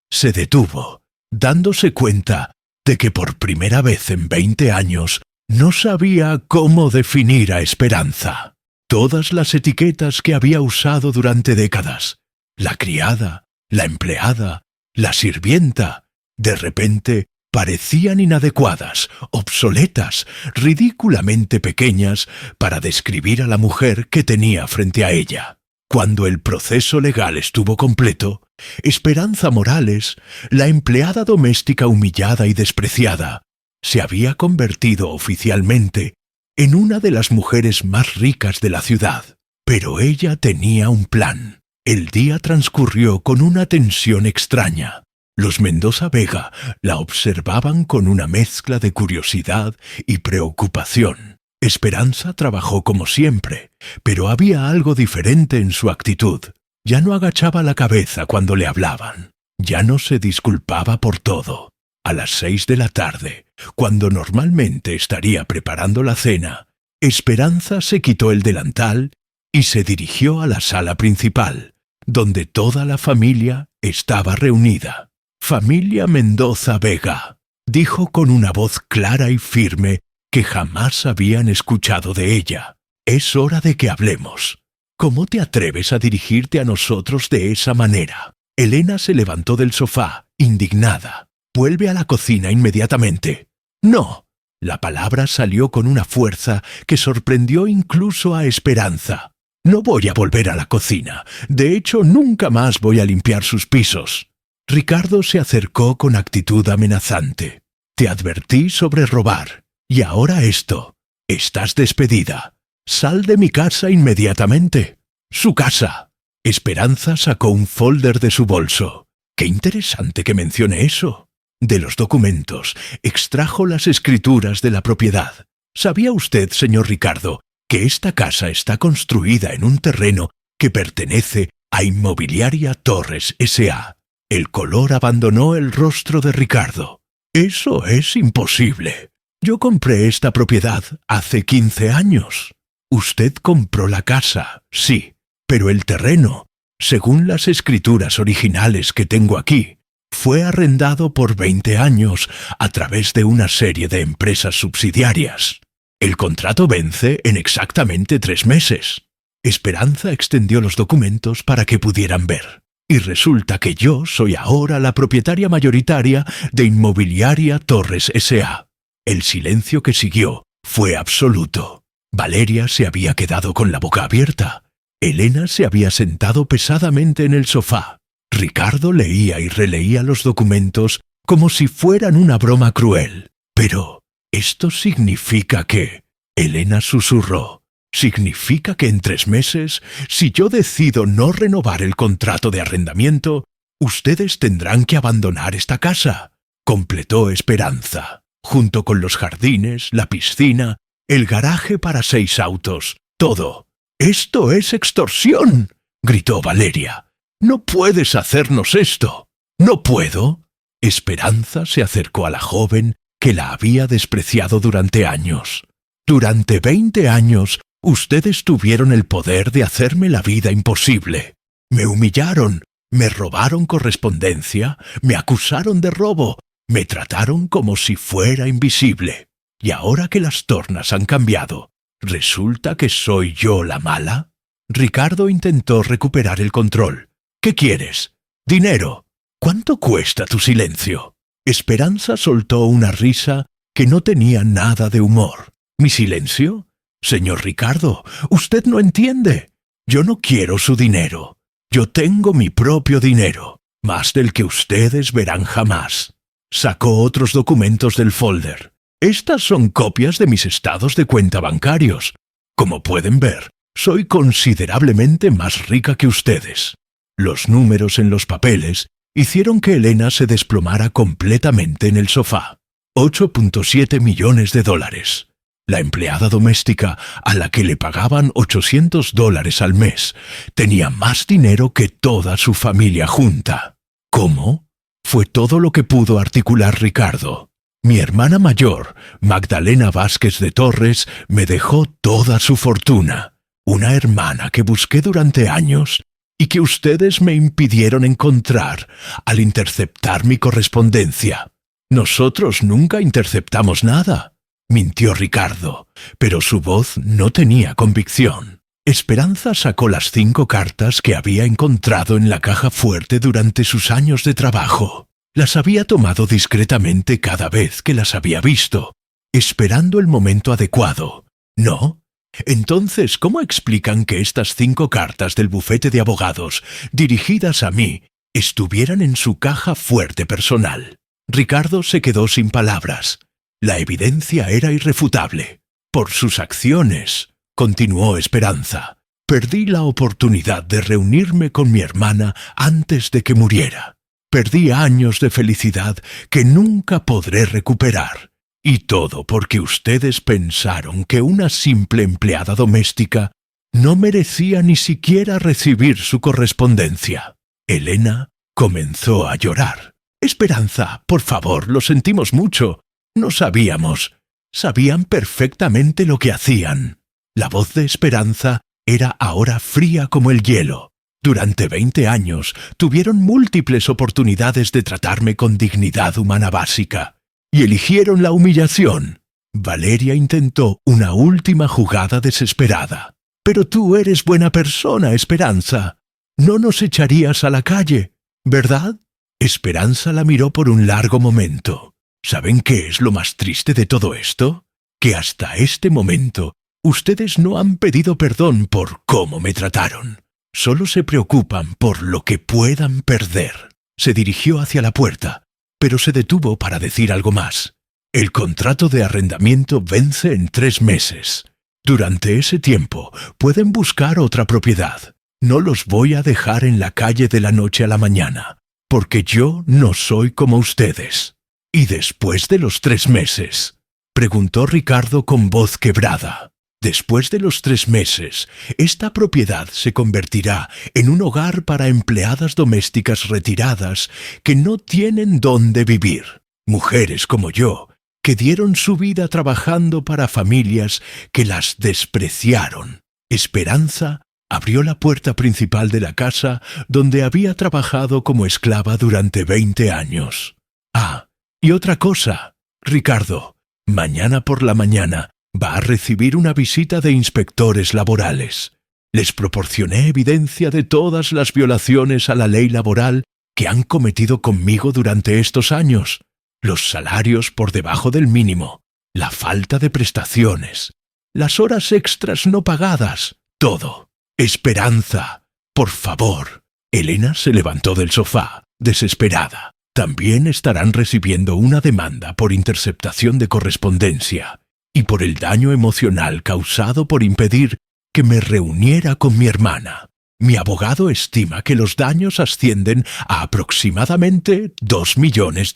Se detuvo, dándose cuenta de que por primera vez en 20 años no sabía cómo definir a Esperanza. Todas las etiquetas que había usado durante décadas, la criada, la empleada, la sirvienta, de repente parecían inadecuadas, obsoletas, ridículamente pequeñas para describir a la mujer que tenía frente a ella. Cuando el proceso legal estuvo completo, Esperanza Morales, la empleada doméstica humillada y despreciada, se había convertido oficialmente en una de las mujeres más ricas de la ciudad. Pero ella tenía un plan. El día transcurrió con una tensión extraña. Los Mendoza Vega la observaban con una mezcla de curiosidad y preocupación. Esperanza trabajó como siempre, pero había algo diferente en su actitud. Ya no agachaba la cabeza cuando le hablaban. Ya no se disculpaba por todo. A las 6 de la tarde, cuando normalmente estaría preparando la cena, Esperanza se quitó el delantal y se dirigió a la sala principal, donde toda la familia estaba reunida. «Familia Mendoza Vega», dijo con una voz clara y firme que jamás habían escuchado de ella. «Es hora de que hablemos. ¿Cómo te atreves a dirigirte a nosotros de esa manera?» Elena se levantó del sofá, indignada. «Vuelve a la cocina inmediatamente». «No». La palabra salió con una fuerza que sorprendió incluso a Esperanza. «No voy a volver a la cocina. De hecho, nunca más voy a limpiar sus pisos». Ricardo se acercó con actitud amenazante. «Te advertí sobre robar. Y ahora esto. Estás despedida. Sal de mi casa inmediatamente». «Su casa». Esperanza sacó un folder de su bolso. «Qué interesante que mencione eso». De los documentos extrajo las escrituras de la propiedad. ¿Sabía usted, señor Ricardo, que esta casa está construida en un terreno que pertenece a Inmobiliaria Torres S.A.? El color abandonó el rostro de Ricardo. «Eso es imposible. Yo compré esta propiedad hace 15 años. Usted compró la casa, sí, pero el terreno, según las escrituras originales que tengo aquí, fue arrendado por 20 años a través de una serie de empresas subsidiarias. El contrato vence en exactamente 3 meses. Esperanza extendió los documentos para que pudieran ver. Y resulta que yo soy ahora la propietaria mayoritaria de Inmobiliaria Torres S.A. El silencio que siguió fue absoluto. Valeria se había quedado con la boca abierta. Elena se había sentado pesadamente en el sofá. Ricardo leía y releía los documentos como si fueran una broma cruel. «Pero, ¿esto significa que...?» Elena susurró. «¿Significa que en 3 meses, si yo decido no renovar el contrato de arrendamiento, ustedes tendrán que abandonar esta casa?» Completó Esperanza, junto con los jardines, la piscina, el garaje para 6 autos, todo. «¡Esto es extorsión!», gritó Valeria. «No puedes hacernos esto». «¿No puedo?» Esperanza se acercó a la joven que la había despreciado durante años. «Durante 20 años ustedes tuvieron el poder de hacerme la vida imposible. Me humillaron, me robaron correspondencia, me acusaron de robo, me trataron como si fuera invisible. Y ahora que las tornas han cambiado, ¿resulta que soy yo la mala?» Ricardo intentó recuperar el control. «¿Qué quieres? ¿Dinero? ¿Cuánto cuesta tu silencio?» Esperanza soltó una risa que no tenía nada de humor. «¿Mi silencio? Señor Ricardo, usted no entiende. Yo no quiero su dinero. Yo tengo mi propio dinero, más del que ustedes verán jamás. Sacó otros documentos del folder. Estas son copias de mis estados de cuenta bancarios. Como pueden ver, soy considerablemente más rica que ustedes. Los números en los papeles hicieron que Elena se desplomara completamente en el sofá. 8.7 millones de dólares. La empleada doméstica, a la que le pagaban $800 al mes, tenía más dinero que toda su familia junta. ¿Cómo? Fue todo lo que pudo articular Ricardo. Mi hermana mayor, Magdalena Vázquez de Torres, me dejó toda su fortuna. Una hermana que busqué durante años y que ustedes me impidieron encontrar al interceptar mi correspondencia. Nosotros nunca interceptamos nada, mintió Ricardo, pero su voz no tenía convicción. Esperanza sacó las 5 cartas que había encontrado en la caja fuerte durante sus años de trabajo. Las había tomado discretamente cada vez que las había visto, esperando el momento adecuado. ¿No? Entonces, ¿cómo explican que estas 5 cartas del bufete de abogados, dirigidas a mí, estuvieran en su caja fuerte personal? Ricardo se quedó sin palabras. La evidencia era irrefutable. Por sus acciones, continuó Esperanza, perdí la oportunidad de reunirme con mi hermana antes de que muriera. Perdí años de felicidad que nunca podré recuperar. Y todo porque ustedes pensaron que una simple empleada doméstica no merecía ni siquiera recibir su correspondencia. Elena comenzó a llorar. Esperanza, por favor, lo sentimos mucho. No sabíamos. Sabían perfectamente lo que hacían. La voz de Esperanza era ahora fría como el hielo. Durante 20 años tuvieron múltiples oportunidades de tratarme con dignidad humana básica. Y eligieron la humillación. Valeria intentó una última jugada desesperada. Pero tú eres buena persona, Esperanza. No nos echarías a la calle, ¿verdad? Esperanza la miró por un largo momento. ¿Saben qué es lo más triste de todo esto? Que hasta este momento ustedes no han pedido perdón por cómo me trataron. Solo se preocupan por lo que puedan perder. Se dirigió hacia la puerta, pero se detuvo para decir algo más. El contrato de arrendamiento vence en 3 meses. Durante ese tiempo pueden buscar otra propiedad. No los voy a dejar en la calle de la noche a la mañana, porque yo no soy como ustedes. ¿Y después de los 3 meses? Preguntó Ricardo con voz quebrada. Después de los 3 meses, esta propiedad se convertirá en un hogar para empleadas domésticas retiradas que no tienen dónde vivir. Mujeres como yo, que dieron su vida trabajando para familias que las despreciaron. Esperanza abrió la puerta principal de la casa donde había trabajado como esclava durante 20 años. Ah, y otra cosa, Ricardo, mañana por la mañana va a recibir una visita de inspectores laborales. Les proporcioné evidencia de todas las violaciones a la ley laboral que han cometido conmigo durante estos años. Los salarios por debajo del mínimo, la falta de prestaciones, las horas extras no pagadas, todo. Esperanza, por favor. Elena se levantó del sofá, desesperada. También estarán recibiendo una demanda por interceptación de correspondencia y por el daño emocional causado por impedir que me reuniera con mi hermana. Mi abogado estima que los daños ascienden a aproximadamente $2 millones.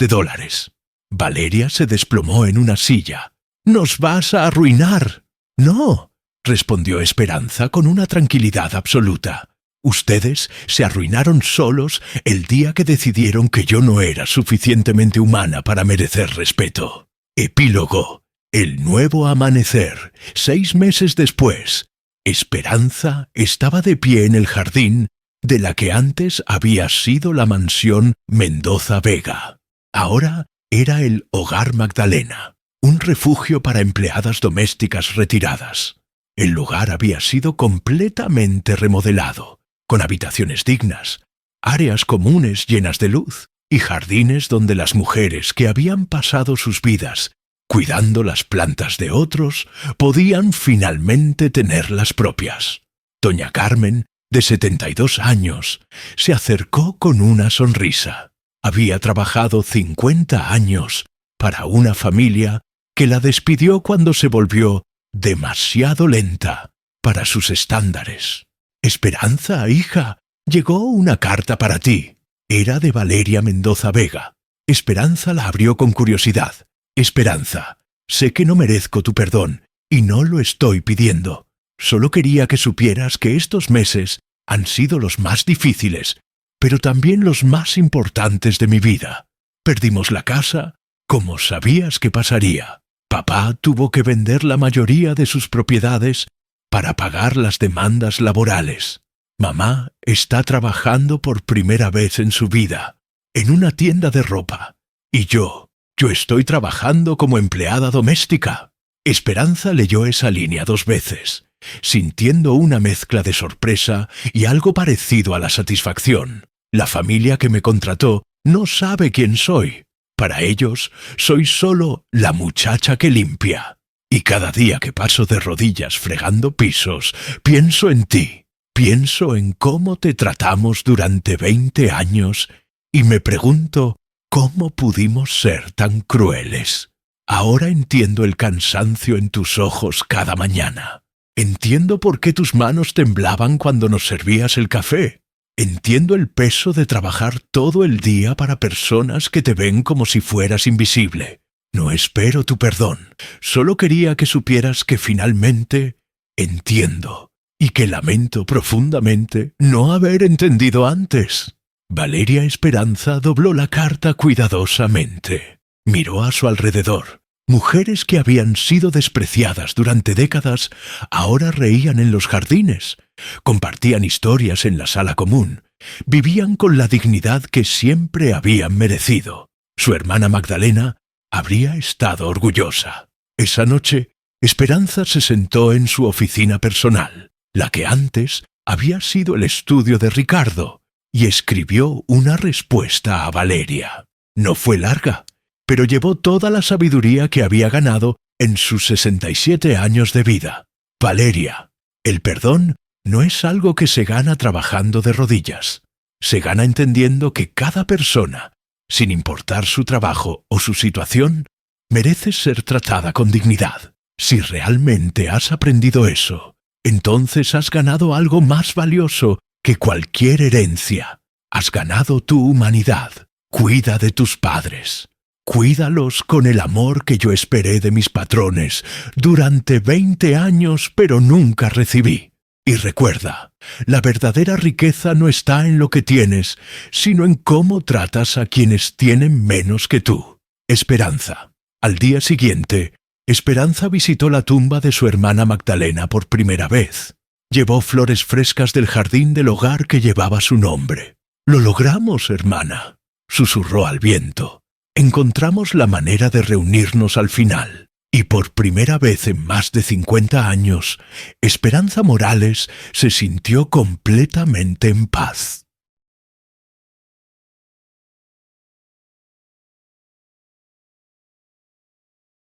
Valeria se desplomó en una silla. «¡Nos vas a arruinar!». «No», respondió Esperanza con una tranquilidad absoluta. «Ustedes se arruinaron solos el día que decidieron que yo no era suficientemente humana para merecer respeto». Epílogo. El nuevo amanecer. 6 meses después, Esperanza estaba de pie en el jardín de la que antes había sido la mansión Mendoza Vega. Ahora era el Hogar Magdalena, un refugio para empleadas domésticas retiradas. El lugar había sido completamente remodelado, con habitaciones dignas, áreas comunes llenas de luz y jardines donde las mujeres que habían pasado sus vidas cuidando las plantas de otros, podían finalmente tener las propias. Doña Carmen de 72 años, se acercó con una sonrisa. Había trabajado 50 años para una familia que la despidió cuando se volvió demasiado lenta para sus estándares. Esperanza, hija, llegó una carta para ti. Era de Valeria Mendoza Vega. Esperanza la abrió con curiosidad. Esperanza, sé que no merezco tu perdón y no lo estoy pidiendo. Solo quería que supieras que estos meses han sido los más difíciles, pero también los más importantes de mi vida. Perdimos la casa, como sabías que pasaría. Papá tuvo que vender la mayoría de sus propiedades para pagar las demandas laborales. Mamá está trabajando por primera vez en su vida, en una tienda de ropa. Y yo estoy trabajando como empleada doméstica. Esperanza leyó esa línea 2 veces, sintiendo una mezcla de sorpresa y algo parecido a la satisfacción. La familia que me contrató no sabe quién soy. Para ellos, soy solo la muchacha que limpia. Y cada día que paso de rodillas fregando pisos, pienso en ti. Pienso en cómo te tratamos durante 20 años y me pregunto cómo pudimos ser tan crueles. Ahora entiendo el cansancio en tus ojos cada mañana. Entiendo por qué tus manos temblaban cuando nos servías el café. Entiendo el peso de trabajar todo el día para personas que te ven como si fueras invisible. No espero tu perdón. Solo quería que supieras que finalmente entiendo y que lamento profundamente no haber entendido antes. Valeria Esperanza dobló la carta cuidadosamente. Miró a su alrededor. Mujeres que habían sido despreciadas durante décadas ahora reían en los jardines, compartían historias en la sala común, vivían con la dignidad que siempre habían merecido. Su hermana Magdalena habría estado orgullosa. Esa noche, Esperanza se sentó en su oficina personal, la que antes había sido el estudio de Ricardo, y escribió una respuesta a Valeria. No fue larga, pero llevó toda la sabiduría que había ganado en sus 67 años de vida. Valeria, el perdón no es algo que se gana trabajando de rodillas. Se gana entendiendo que cada persona, sin importar su trabajo o su situación, merece ser tratada con dignidad. Si realmente has aprendido eso, entonces has ganado algo más valioso que cualquier herencia. Has ganado tu humanidad. Cuida de tus padres. Cuídalos con el amor que yo esperé de mis patrones durante 20 años, pero nunca recibí. Y recuerda, la verdadera riqueza no está en lo que tienes, sino en cómo tratas a quienes tienen menos que tú. Esperanza. Al día siguiente, Esperanza visitó la tumba de su hermana Magdalena por primera vez. Llevó flores frescas del jardín del hogar que llevaba su nombre. «Lo logramos, hermana», susurró al viento. «Encontramos la manera de reunirnos al final». Y por primera vez en más de 50 años, Esperanza Morales se sintió completamente en paz.